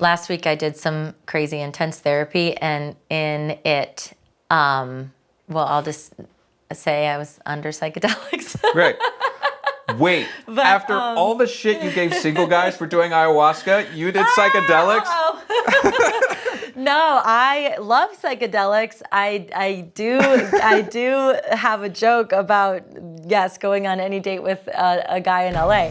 Last week I did some crazy intense therapy, and in it, I'll just say I was under psychedelics. Great. Wait, But, after all the shit you gave single guys for doing ayahuasca, you did psychedelics? No, I love psychedelics. I do have a joke about, yes, going on any date with a guy in LA.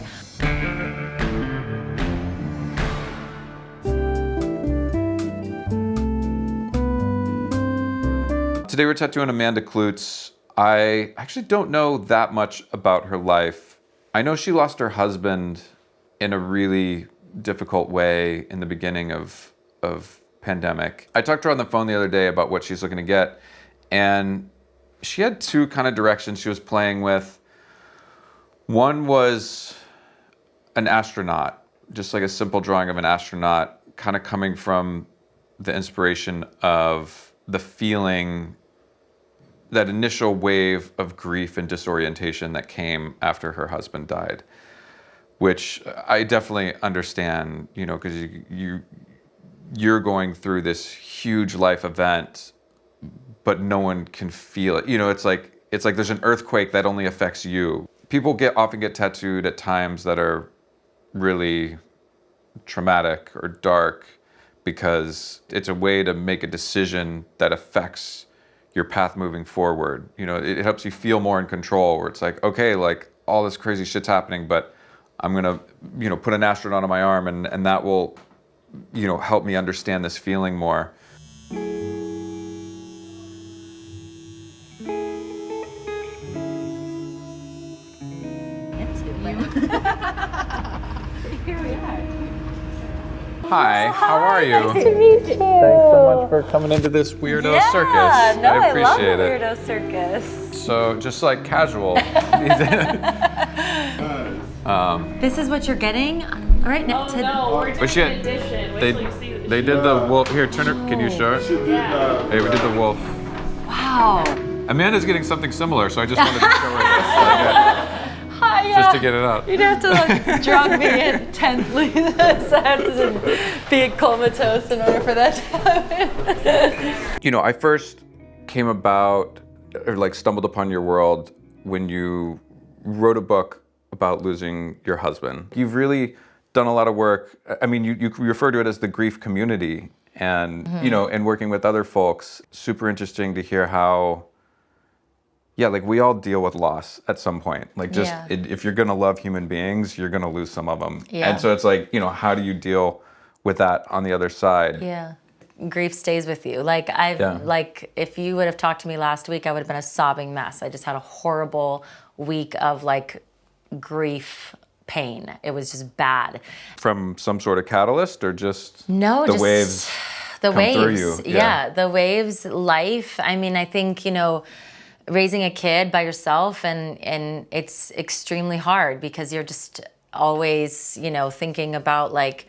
Today we're tattooing Amanda Kloots. I actually don't know that much about her life. I know she lost her husband in a really difficult way in the beginning of pandemic. I talked to her on the phone the other day about what she's looking to get, and she had two kind of directions she was playing with. One was an astronaut, just like a simple drawing of an astronaut, kind of coming from the inspiration of the feeling, that initial wave of grief and disorientation that came after her husband died, which I definitely understand, you know, because you're going through this huge life event, but no one can feel it. You know, it's like there's an earthquake that only affects you. People often get tattooed at times that are really traumatic or dark because it's a way to make a decision that affects your path moving forward. You know, it helps you feel more in control, where it's like, okay, like all this crazy shit's happening, but I'm gonna, you know, put an astronaut on my arm and that will, you know, help me understand this feeling more. Here we are. Hi, how are you? Nice to meet you. Thanks so much for coming into this weirdo circus. No, I appreciate love the it. weirdo circus. So just like casual. This is what you're getting right now. Oh no, we're doing shit. an edition. Wait till you see the They did the wolf. Here, turn it. Can you show it? Yeah. Hey, we did the wolf. Wow. Amanda's getting something similar, so I just wanted to show her this. Hi. Just to get it out. You'd have to like drug me intently. So I have to be comatose in order for that to happen. You know, I first came about, or like stumbled upon your world when you wrote a book about losing your husband. You've really done a lot of work. I mean, you refer to it as the grief community, and you know, and working with other folks. Super interesting to hear how, yeah, like we all deal with loss at some point. Like just if you're gonna love human beings, you're gonna lose some of them. Yeah. And so it's like, you know, how do you deal with that on the other side? Yeah. Grief stays with you. Like like if you would have talked to me last week, I would have been a sobbing mess. I just had a horrible week of like grief pain. It was just bad. From some sort of catalyst, or just No, the just waves the come waves. through you? Yeah, the waves, life. I mean, I think, you know, raising a kid by yourself and it's extremely hard because you're just always, you know, thinking about like,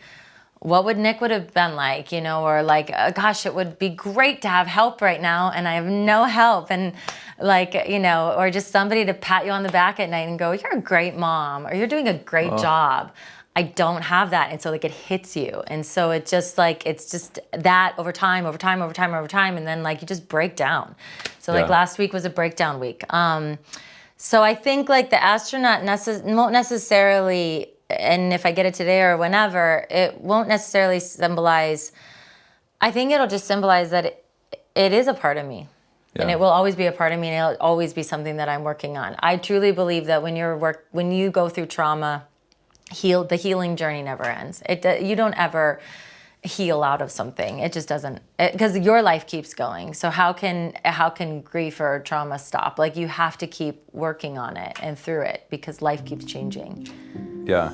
what would Nick would have been like, you know, or like, gosh, it would be great to have help right now and I have no help, and like, you know, or just somebody to pat you on the back at night and go, you're a great mom, or you're doing a great job. I don't have that. And so like it hits you. And so it just like, it's just that over time, and then like you just break down. So like last week was a breakdown week. So I think like the astronaut won't necessarily, and if I get it today or whenever, it won't necessarily symbolize, I think it'll just symbolize that it is a part of me. Yeah. And it will always be a part of me, and it'll always be something that I'm working on. I truly believe that when you go through trauma, the healing journey never ends. You don't ever heal out of something. It just doesn't, because your life keeps going. So how can grief or trauma stop? Like you have to keep working on it and through it because life keeps changing. Yeah.